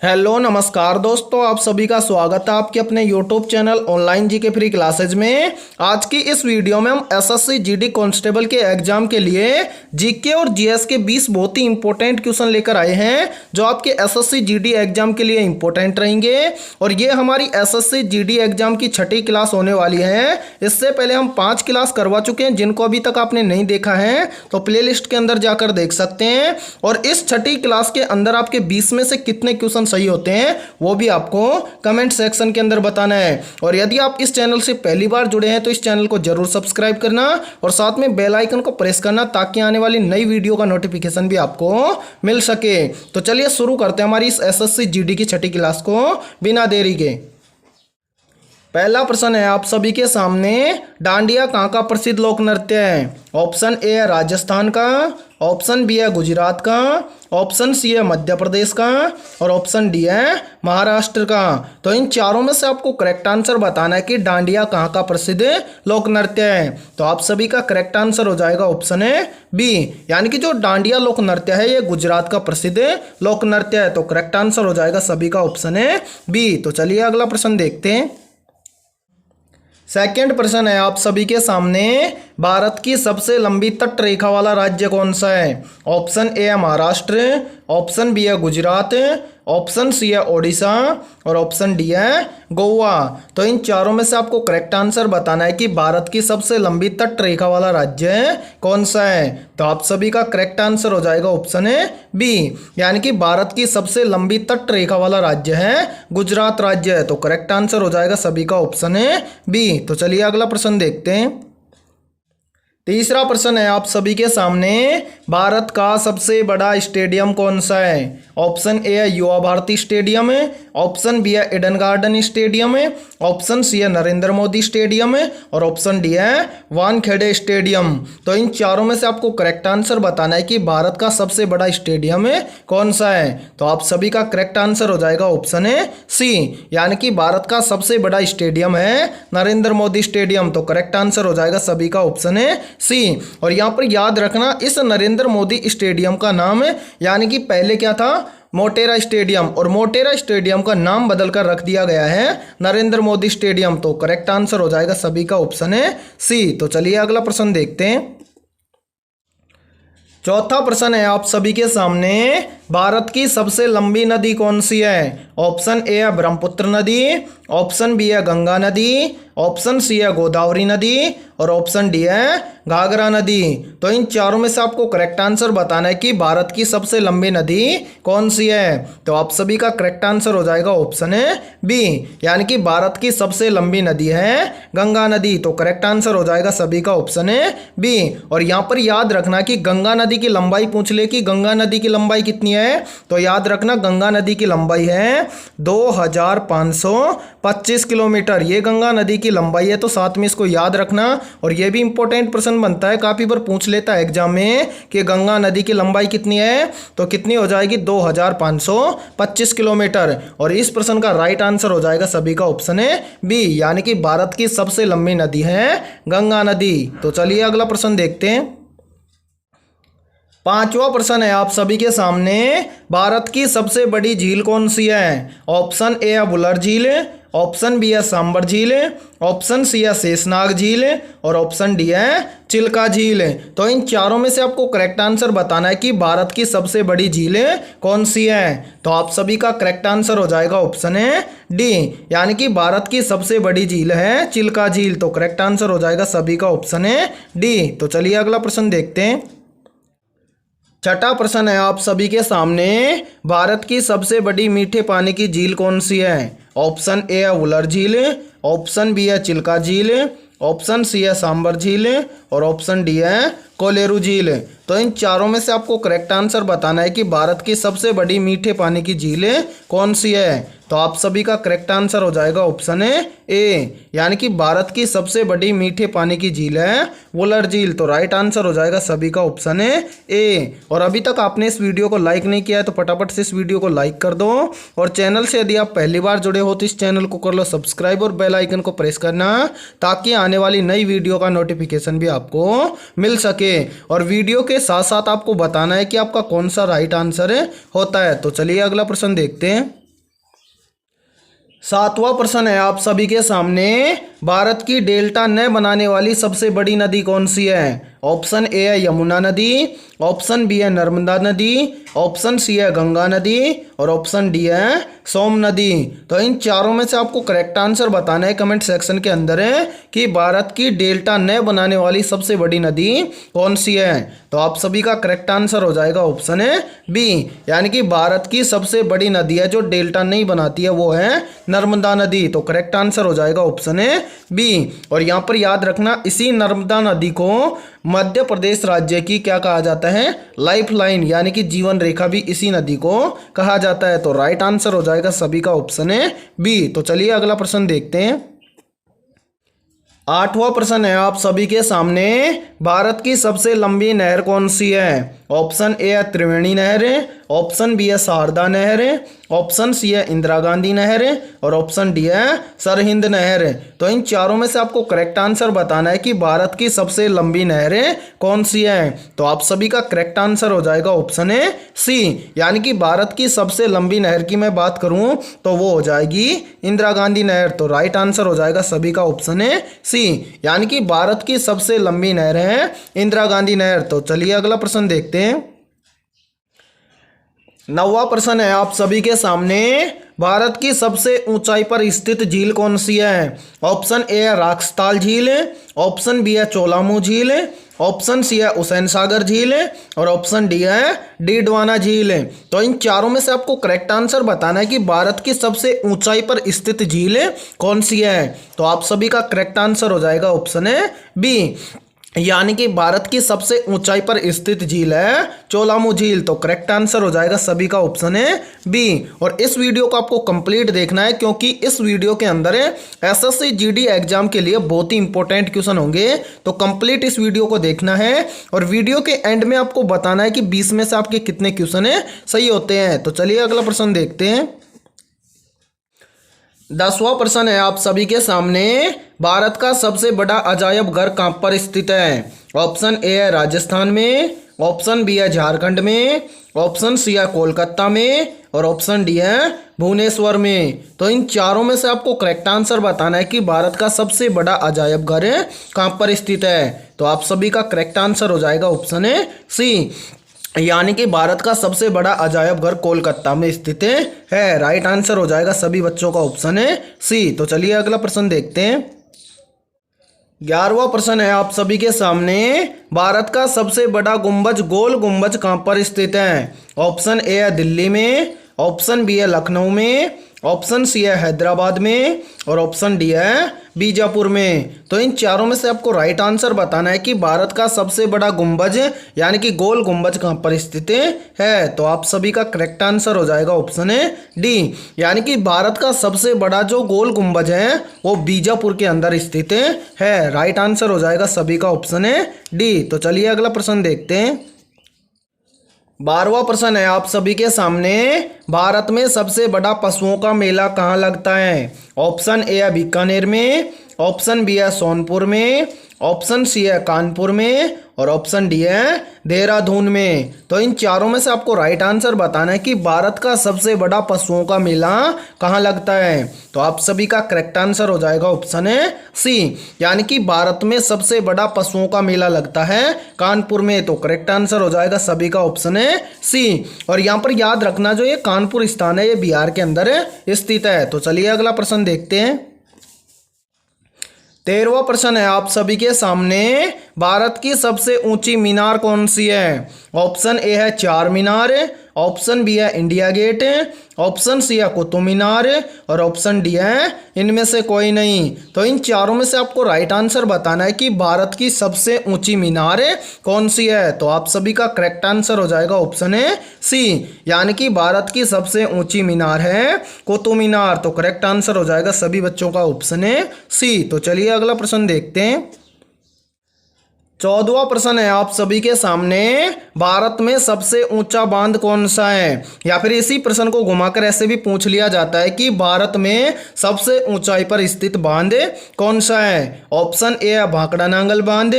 Hello नमस्कार दोस्तों, आप सभी का स्वागत है आपके अपने YouTube channel online GK free classes में। आज की इस वीडियो में हम एसएससी जीडी कांस्टेबल के एग्जाम के लिए जीके और जीएस के 20 बहुत ही इंपॉर्टेंट क्वेश्चन लेकर आए हैं जो आपके एसएससी जीडी एग्जाम के लिए इंपॉर्टेंट रहेंगे। और ये हमारी एसएससी जीडी एग्जाम की छठी क्लास होने वाली है। इससे पहले हम 5 क्लास करवा चुके हैं, जिनको अभी तक आपने नहीं देखा है तो प्ले लिस्ट के अंदर जाकर देख सकते हैं। और इस छठी क्लास के अंदर आपके 20 में से कितने क्वेश्चन सही होते हैं वो भी आपको कमेंट सेक्शन के अंदर बताना है। और यदि आप इस चैनल से पहली बार जुड़े हैं तो इस चैनल को जरूर सब्सक्राइब करना और साथ में बेल आइकन को प्रेस करना ताकि आने वाली नई वीडियो का नोटिफिकेशन भी आपको मिल सके। तो चलिए शुरू करते हैं हमारी इस एसएससी जीडी की छठी क्लास को बिना देरी के। पहला प्रश्न है आप सभी के सामने, डांडिया कहाँ का प्रसिद्ध लोक नृत्य है? ऑप्शन ए है राजस्थान का, ऑप्शन बी है गुजरात का, ऑप्शन सी है मध्य प्रदेश का और ऑप्शन डी है महाराष्ट्र का। तो इन चारों में से आपको करेक्ट आंसर बताना है कि डांडिया कहाँ का प्रसिद्ध लोक नृत्य है। तो आप सभी का करेक्ट आंसर हो जाएगा ऑप्शन है बी, यानी कि जो डांडिया लोक नृत्य है ये गुजरात का प्रसिद्ध लोक नृत्य है। तो करेक्ट आंसर हो जाएगा सभी का ऑप्शन है बी। तो चलिए अगला प्रश्न देखते हैं। सेकंड प्रश्न है आप सभी के सामने, भारत की सबसे लंबी तट रेखा वाला राज्य कौन सा है? ऑप्शन ए है महाराष्ट्र, ऑप्शन बी है गुजरात, ऑप्शन सी है ओडिशा और ऑप्शन डी है गोवा। तो इन चारों में से आपको करेक्ट आंसर बताना है कि भारत की सबसे लंबी तट रेखा वाला राज्य कौन सा है। तो आप सभी का करेक्ट आंसर हो जाएगा ऑप्शन है बी, यानी कि भारत की सबसे लंबी तट रेखा वाला राज्य है गुजरात राज्य है। तो करेक्ट आंसर हो जाएगा सभी का ऑप्शन है बी। तो चलिए अगला प्रश्न देखते हैं। तीसरा प्रश्न है आप सभी के सामने, भारत का सबसे बड़ा स्टेडियम कौन सा है? ऑप्शन ए है Yuva Bharati stadium, option B है Eden Garden stadium, option C है नरेंद्र मोदी स्टेडियम और ऑप्शन डी है वानखेड़े स्टेडियम। तो इन चारों में से आपको करेक्ट आंसर बताना है कि भारत का सबसे बड़ा स्टेडियम कौन सा है। तो आप सभी का करेक्ट आंसर हो जाएगा ऑप्शन है सी, यानी कि भारत का सबसे बड़ा स्टेडियम है नरेंद्र मोदी स्टेडियम। तो करेक्ट आंसर हो जाएगा सभी का ऑप्शन है सी। और यहाँ पर याद रखना, इस नरेंद्र मोदी स्टेडियम का नाम यानी कि पहले क्या था, मोटेरा स्टेडियम, और मोटेरा स्टेडियम का नाम बदलकर रख दिया गया है नरेंद्र मोदी स्टेडियम। तो करेक्ट आंसर हो जाएगा सभी का ऑप्शन है सी। तो चलिए अगला प्रश्न देखते हैं। चौथा प्रश्न है आप सभी के सामने, भारत की सबसे लंबी नदी कौन सी है? ऑप्शन ए है ब्रह्मपुत्र नदी, ऑप्शन बी है गंगा नदी, ऑप्शन सी है गोदावरी नदी और ऑप्शन डी है घाघरा नदी। तो इन चारों में से आपको करेक्ट आंसर बताना है कि भारत की सबसे लंबी नदी कौन सी है। तो आप सभी का करेक्ट आंसर हो जाएगा ऑप्शन है बी, यानी कि भारत की सबसे लंबी नदी है गंगा नदी। तो करेक्ट आंसर हो जाएगा सभी का ऑप्शन है बी। और यहाँ पर याद रखना कि गंगा नदी की लंबाई पूछ ले कि गंगा नदी की लंबाई कितनी है, तो याद रखना गंगा नदी की लंबाई है 2525 किलोमीटर। ये गंगा नदी की लंबाई है, तो साथ में इसको याद रखना। और ये भी इंपॉर्टेंट प्रश्न बनता है, काफी बार पूछ लेता है एग्जाम में कि गंगा नदी की लंबाई कितनी है, तो कितनी हो जाएगी 2525 किलोमीटर। और इस प्रश्न का राइट आंसर हो जाएगा सभी का ऑप्शन है बी, यानी कि भारत की सबसे लंबी नदी है गंगा नदी। तो चलिए अगला प्रश्न देखते हैं। पांचवा प्रश्न है आप सभी के सामने, भारत की सबसे बड़ी झील कौन सी है? ऑप्शन ए है बुलर झील, ऑप्शन बी है सांबर झील, ऑप्शन सी है शेषनाग झील और ऑप्शन डी है चिल्का झील। तो इन चारों में से आपको करेक्ट आंसर बताना है कि भारत की सबसे बड़ी झील कौन सी है। तो आप सभी का करेक्ट आंसर हो जाएगा ऑप्शन है डी, यानी कि भारत की सबसे बड़ी झील है चिल्का झील। तो करेक्ट आंसर हो जाएगा सभी का ऑप्शन है डी। तो चलिए अगला प्रश्न देखते हैं। छठा प्रश्न है आप सभी के सामने, भारत की सबसे बड़ी मीठे पानी की झील कौन सी है? ऑप्शन ए है वुलर झील, ऑप्शन बी है चिल्का झील, ऑप्शन सी है सांबर झील और ऑप्शन डी है कोलेरू झील। तो इन चारों में से आपको करेक्ट आंसर बताना है कि भारत की सबसे बड़ी मीठे पानी की झील कौन सी है। तो आप सभी का करेक्ट आंसर हो जाएगा ऑप्शन है ए, यानी कि भारत की सबसे बड़ी मीठे पानी की झील है वुलर झील। तो राइट आंसर हो जाएगा सभी का ऑप्शन है ए। और अभी तक आपने इस वीडियो को लाइक नहीं किया है तो फटाफट से इस वीडियो को लाइक कर दो। और चैनल से यदि आप पहली बार जुड़े हो तो इस चैनल को कर लो सब्सक्राइब और बेल आइकन को प्रेस करना ताकि आने वाली नई वीडियो का नोटिफिकेशन भी आपको मिल सके। और वीडियो के साथ साथ आपको बताना है कि आपका कौन सा राइट आंसर होता है। तो चलिए अगला प्रश्न देखते हैं। सातवां प्रश्न है आप सभी के सामने, भारत की डेल्टा न बनाने वाली सबसे बड़ी नदी कौन सी है? ऑप्शन ए है यमुना नदी, ऑप्शन बी है नर्मदा नदी, ऑप्शन सी है गंगा नदी और ऑप्शन डी है सोम नदी। तो इन चारों में से आपको करेक्ट आंसर बताना है कमेंट सेक्शन के अंदर है कि भारत की डेल्टा न बनाने वाली सबसे बड़ी नदी कौन सी है। तो आप सभी का करेक्ट आंसर हो जाएगा ऑप्शन है बी, यानी कि भारत की सबसे बड़ी नदी है जो डेल्टा नहीं बनाती है वो है नर्मदा नदी। तो करेक्ट आंसर हो जाएगा ऑप्शन है बी। और यहाँ पर याद रखना, इसी नर्मदा नदी को मध्य प्रदेश राज्य की क्या कहा जाता है? लाइफ लाइन, यानी कि जीवन रेखा भी इसी नदी को कहा जाता है। तो राइट आंसर हो जाएगा सभी का ऑप्शन है बी। तो चलिए अगला प्रश्न देखते हैं। आठवां प्रश्न है आप सभी के सामने, भारत की सबसे लंबी नहर कौन सी है? ऑप्शन ए है त्रिवेणी नहर, ऑप्शन बी है शारदा नहर, ऑप्शन सी है इंदिरा गांधी नहर और ऑप्शन डी है सरहिंद नहर। तो इन चारों में से आपको करेक्ट आंसर बताना है कि भारत की सबसे लंबी नहर कौन सी है। तो आप सभी का करेक्ट आंसर हो जाएगा ऑप्शन है सी, यानी कि भारत की सबसे लंबी नहर की मैं बात करूं तो वो हो जाएगी इंदिरा गांधी नहर। तो राइट आंसर हो जाएगा सभी का ऑप्शन है सी, यानी कि भारत की सबसे लंबी नहर है इंदिरा गांधी नहर। तो चलिए अगला प्रश्न देखते हैं। नौवां प्रश्न है आप सभी के सामने, भारत की सबसे ऊंचाई पर स्थित झील कौन सी है? ऑप्शन ए है राक्सताल झील, ऑप्शन बी है चोलामू झील, ऑप्शन सी है हुसैन सागर झील और ऑप्शन डी है डीडवाना झील। तो इन चारों में से आपको करेक्ट आंसर बताना है कि भारत की सबसे ऊंचाई पर स्थित झील कौन सी है। तो आप सभी का करेक्ट आंसर हो जाएगा ऑप्शन है बी, यानी कि भारत की सबसे ऊंचाई पर स्थित झील है चोलामू झील। तो करेक्ट आंसर हो जाएगा सभी का ऑप्शन है बी। और इस वीडियो को आपको कंप्लीट देखना है क्योंकि इस वीडियो के अंदर एसएससी जीडी एग्जाम के लिए बहुत ही इंपॉर्टेंट क्वेश्चन होंगे। तो कंप्लीट इस वीडियो को देखना है और वीडियो के एंड में आपको बताना है कि 20 में से आपके कितने क्वेश्चन सही होते हैं। तो चलिए अगला प्रश्न देखते हैं। 10वां प्रश्न है आप सभी के सामने, भारत का सबसे बड़ा अजायब घर कहां पर स्थित है? ऑप्शन ए है राजस्थान में, ऑप्शन बी है झारखंड में, ऑप्शन सी है कोलकाता में और ऑप्शन डी है भुवनेश्वर में। तो इन चारों में से आपको करेक्ट आंसर बताना है कि भारत का सबसे बड़ा अजायब घर कहां पर स्थित है। तो आप सभी का करेक्ट आंसर हो जाएगा ऑप्शन है सी, यानी कि भारत का सबसे बड़ा अजायब घर कोलकाता में स्थित है। राइट आंसर हो जाएगा सभी बच्चों का ऑप्शन है सी। तो चलिए अगला प्रश्न देखते हैं। 11वां प्रश्न है आप सभी के सामने, भारत का सबसे बड़ा गुंबज गोल गुंबज कहां पर स्थित है? ऑप्शन ए है दिल्ली में, ऑप्शन बी है लखनऊ में, ऑप्शन सी है हैदराबाद में और ऑप्शन डी है बीजापुर में। तो इन चारों में से आपको राइट आंसर बताना है कि भारत का सबसे बड़ा गुंबज यानी कि गोल गुंबज कहां पर स्थित है। तो आप सभी का करेक्ट आंसर हो जाएगा ऑप्शन है डी, यानी कि भारत का सबसे बड़ा जो गोल गुंबज है वो बीजापुर के अंदर स्थित है। राइट आंसर हो जाएगा सभी का ऑप्शन है डी। तो चलिए अगला प्रश्न देखते हैं। 12वां प्रश्न है आप सभी के सामने, भारत में सबसे बड़ा पशुओं का मेला कहाँ लगता है? ऑप्शन ए है बीकानेर में, ऑप्शन बी है सोनपुर में, ऑप्शन सी है कानपुर में और ऑप्शन डी है देहरादून में। तो इन चारों में से आपको राइट आंसर बताना है कि भारत का सबसे बड़ा पशुओं का मेला कहाँ लगता है। तो आप सभी का करेक्ट आंसर हो जाएगा ऑप्शन है सी, यानी कि भारत में सबसे बड़ा पशुओं का मेला लगता है कानपुर में। तो करेक्ट आंसर हो जाएगा सभी का ऑप्शन है सी। और यहाँ पर याद रखना जो ये कानपुर स्थान है ये बिहार के अंदर स्थित है। तो चलिए अगला प्रश्न देखते हैं। 13वां प्रश्न है आप सभी के सामने, भारत की सबसे ऊंची मीनार कौन सी है? ऑप्शन ए है चार मीनार, ऑप्शन बी है इंडिया गेट, ऑप्शन सी है कुतुब मीनार और ऑप्शन डी है इनमें से कोई नहीं। तो इन चारों में से आपको राइट आंसर बताना है कि भारत की सबसे ऊंची मीनार कौन सी है। तो आप सभी का करेक्ट आंसर हो जाएगा ऑप्शन है सी, यानी कि भारत की सबसे ऊंची मीनार है कुतुब मीनार। तो करेक्ट आंसर हो जाएगा सभी बच्चों का ऑप्शन है सी। तो चलिए अगला प्रश्न देखते हैं। 14वां प्रश्न है आप सभी के सामने, भारत में सबसे ऊंचा बांध कौन सा है? या फिर इसी प्रश्न को घुमाकर ऐसे भी पूछ लिया जाता है कि भारत में सबसे ऊंचाई पर स्थित बांध कौन सा है? ऑप्शन ए है भाखड़ा नांगल बांध,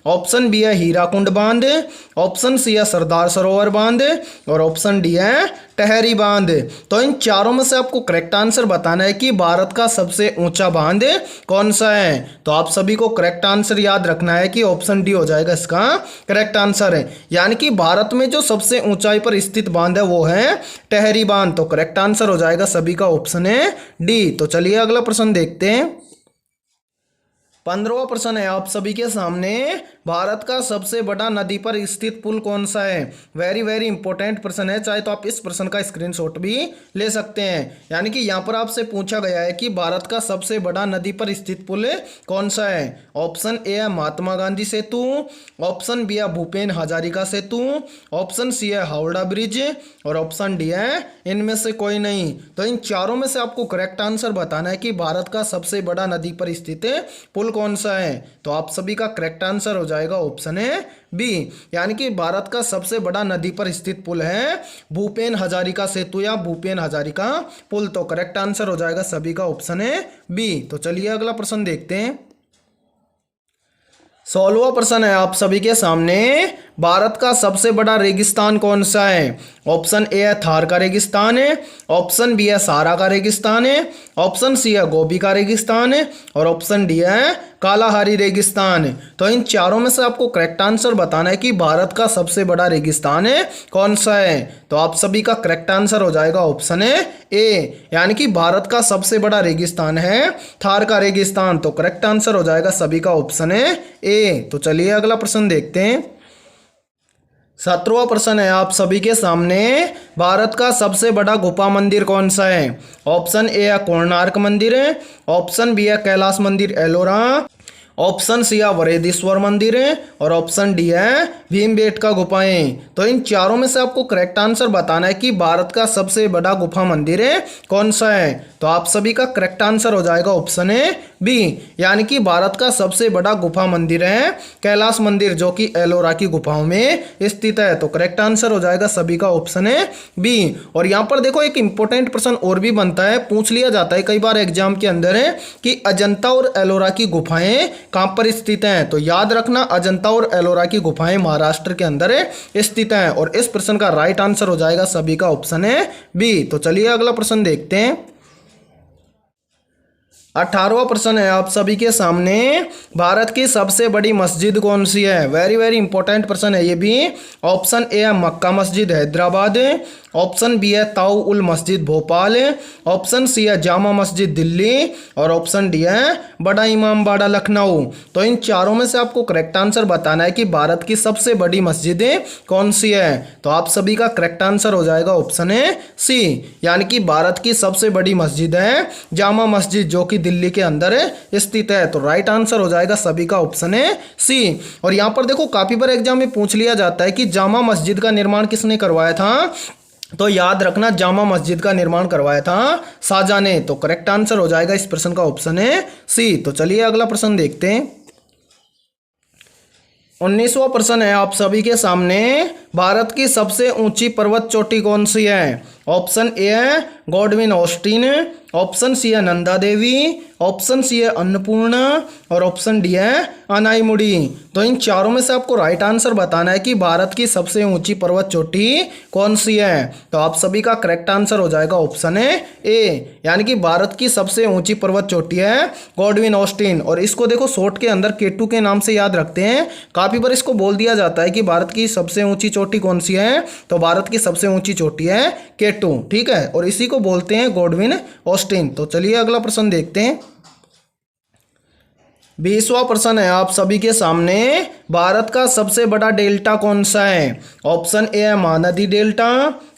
ऑप्शन बी है हीराकुंड बांध, ऑप्शन सी है सरदार सरोवर बांध और ऑप्शन डी है टहरी बांध। तो इन चारों में से आपको करेक्ट आंसर बताना है कि भारत का सबसे ऊंचा बांध कौन सा है। तो आप सभी को करेक्ट आंसर याद रखना है कि ऑप्शन डी हो जाएगा इसका करेक्ट आंसर है, यानी कि भारत में जो सबसे ऊंचाई पर स्थित बांध है वो है टहरी बांध। तो करेक्ट आंसर हो जाएगा सभी का ऑप्शन है डी। तो चलिए अगला प्रश्न देखते हैं। 15वां प्रश्न है आप सभी के सामने, भारत का सबसे बड़ा नदी पर स्थित पुल कौन सा है। वेरी वेरी इंपॉर्टेंट प्रश्न है, चाहे तो आप इस प्रश्न का स्क्रीनशॉट भी ले सकते हैं। यानी कि यहाँ पर आपसे पूछा गया है कि भारत का सबसे बड़ा नदी पर स्थित पुल कौन सा है। ऑप्शन ए है महात्मा गांधी सेतु, ऑप्शन बी है भूपेन हजारिका सेतु, ऑप्शन सी है हावड़ा ब्रिज और ऑप्शन डी है इनमें से कोई नहीं। तो इन चारों में से आपको करेक्ट आंसर बताना है कि भारत का सबसे बड़ा नदी पर स्थित पुल कौन सा है। तो आप सभी का करेक्ट आंसर हो जाएगा ऑप्शन है बी, यानी कि भारत का सबसे बड़ा नदी पर स्थित पुल है भूपेन हजारिका सेतु या भूपेन हजारिका पुल। तो करेक्ट आंसर हो जाएगा सभी का ऑप्शन है बी। तो चलिए अगला प्रश्न देखते हैं। 16वां प्रश्न है आप सभी के सामने, भारत का सबसे बड़ा रेगिस्तान कौन सा है। ऑप्शन ए है थार का रेगिस्तान है, ऑप्शन बी है सहारा का रेगिस्तान है, ऑप्शन सी है गोबी का रेगिस्तान है और ऑप्शन डी है कालाहारी रेगिस्तान। तो इन चारों में से आपको करेक्ट आंसर बताना है कि भारत का सबसे बड़ा रेगिस्तान है कौन सा है। तो आप सभी का करेक्ट आंसर हो जाएगा ऑप्शन है ए, यानी कि भारत का सबसे बड़ा रेगिस्तान है थार का रेगिस्तान। तो करेक्ट आंसर हो जाएगा सभी का ऑप्शन है ए। तो चलिए अगला प्रश्न देखते हैं। 17वां प्रश्न है आप सभी के सामने, भारत का सबसे बड़ा गुफा मंदिर कौन सा है। ऑप्शन ए है कोणार्क मंदिर है, ऑप्शन बी है कैलाश मंदिर एलोरा, ऑप्शन सी है वृहदीश्वर मंदिर है और ऑप्शन डी है भीमबेटका गुफाएं। तो इन चारों में से आपको करेक्ट आंसर बताना है कि भारत का सबसे बड़ा गुफा मंदिर है कौन सा है। तो आप सभी का करेक्ट आंसर हो जाएगा ऑप्शन है बी, यानी कि भारत का सबसे बड़ा गुफा मंदिर है कैलाश मंदिर जो कि एलोरा की गुफाओं में स्थित है। तो करेक्ट आंसर हो जाएगा सभी का ऑप्शन है बी। और यहाँ पर देखो एक इंपॉर्टेंट प्रश्न और भी बनता है, पूछ लिया जाता है कई बार एग्जाम के अंदर है कि अजंता और एलोरा की गुफाएं कहाँ पर स्थित हैं। तो याद रखना अजंता और एलोरा की गुफाएं महाराष्ट्र के अंदर स्थित हैं और इस प्रश्न का राइट आंसर हो जाएगा सभी का ऑप्शन है बी। तो चलिए अगला प्रश्न देखते हैं। 18वां प्रश्न है आप सभी के सामने, भारत की सबसे बड़ी मस्जिद कौन सी है। वेरी वेरी इंपॉर्टेंट प्रश्न है ये भी। ऑप्शन ए है मक्का मस्जिद हैदराबाद, ऑप्शन बी है ताऊ उल मस्जिद भोपाल, ऑप्शन सी है जामा मस्जिद दिल्ली और ऑप्शन डी है बड़ा इमाम बाड़ा लखनऊ। तो इन चारों में से आपको करेक्ट आंसर बताना है कि भारत की सबसे बड़ी मस्जिद कौन सी है। तो आप सभी का करेक्ट आंसर हो जाएगा ऑप्शन है सी, यानी कि भारत की सबसे बड़ी मस्जिद है जामा मस्जिद जो कि दिल्ली के अंदर स्थित है। तो राइट आंसर हो जाएगा सभी का ऑप्शन है सी। और यहाँ पर देखो काफी बार एग्जाम में पूछ लिया जाता है कि जामा मस्जिद का निर्माण किसने करवाया था। तो याद रखना जामा मस्जिद का निर्माण करवाया था शाहजहां ने। तो करेक्ट आंसर हो जाएगा इस प्रश्न का ऑप्शन है सी। तो चलिए अगला प्रश्न देखते हैं। 19वां प्रश्न है आप सभी के सामने, भारत की सबसे ऊंची पर्वत चोटी कौन सी है। ऑप्शन ए है गॉडविन ऑस्टिन, ऑप्शन सी है नंदा देवी, ऑप्शन सी है अन्नपूर्णा और ऑप्शन डी है अनाईमुड़ी। तो इन चारों में से आपको राइट आंसर बताना है कि भारत की सबसे ऊंची पर्वत चोटी कौन सी है। तो आप सभी का करेक्ट आंसर हो जाएगा ऑप्शन है ए, यानी कि भारत की सबसे ऊंची पर्वत चोटी है गॉडविन ऑस्टिन। और इसको देखो शॉर्ट के अंदर केटू के नाम से याद रखते हैं। काफी बार इसको बोल दिया जाता है कि भारत की सबसे ऊंची चोटी कौन सी है। तो भारत की सबसे ऊंची चोटी है केटू, ठीक है, और इसी को बोलते हैं गॉडविन ऑस्टिन। तो चलिए अगला प्रश्न देखते हैं। 20वां प्रश्न है आप सभी के सामने, भारत का सबसे बड़ा डेल्टा कौन सा है। ऑप्शन ए है महानदी डेल्टा,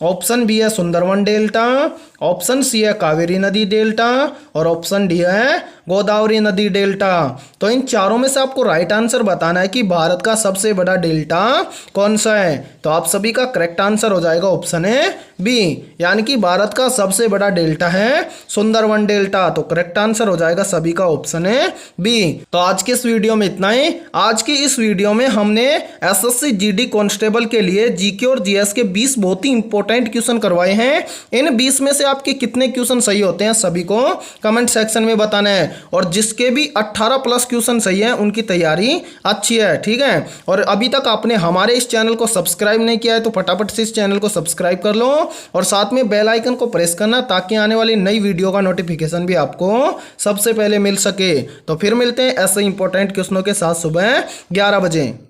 ऑप्शन बी है सुंदरवन डेल्टा, ऑप्शन सी है कावेरी नदी डेल्टा और ऑप्शन डी है गोदावरी नदी डेल्टा। तो इन चारों में से आपको राइट आंसर बताना है कि भारत का सबसे बड़ा डेल्टा कौन सा है। तो आप सभी का करेक्ट आंसर हो जाएगा ऑप्शन है बी, यानी कि भारत का सबसे बड़ा डेल्टा है सुंदरवन डेल्टा। तो करेक्ट आंसर हो जाएगा सभी का ऑप्शन है बी। तो आज के इस वीडियो में इतना ही। आज की इस वीडियो में हमने एसएससी जीडी कांस्टेबल के लिए जीके और जीएस के 20 बहुत ही इंपॉर्टेंट इंपॉर्टेंट क्वेश्चन करवाए हैं, इन 20 में से आपके कितने क्वेश्चन सही होते हैं सभी को कमेंट सेक्शन में बताना है। और जिसके भी 18 प्लस क्वेश्चन सही है उनकी तैयारी अच्छी है, ठीक है। और अभी तक आपने हमारे इस चैनल को सब्सक्राइब नहीं किया है तो फटाफट से इस चैनल को सब्सक्राइब कर लो और साथ में बेल आइकन को प्रेस करना ताकि आने वाली नई वीडियो का नोटिफिकेशन भी आपको सबसे पहले मिल सके। तो फिर मिलते हैं ऐसे इंपॉर्टेंट क्वेश्चनों के साथ सुबह 11 बजे।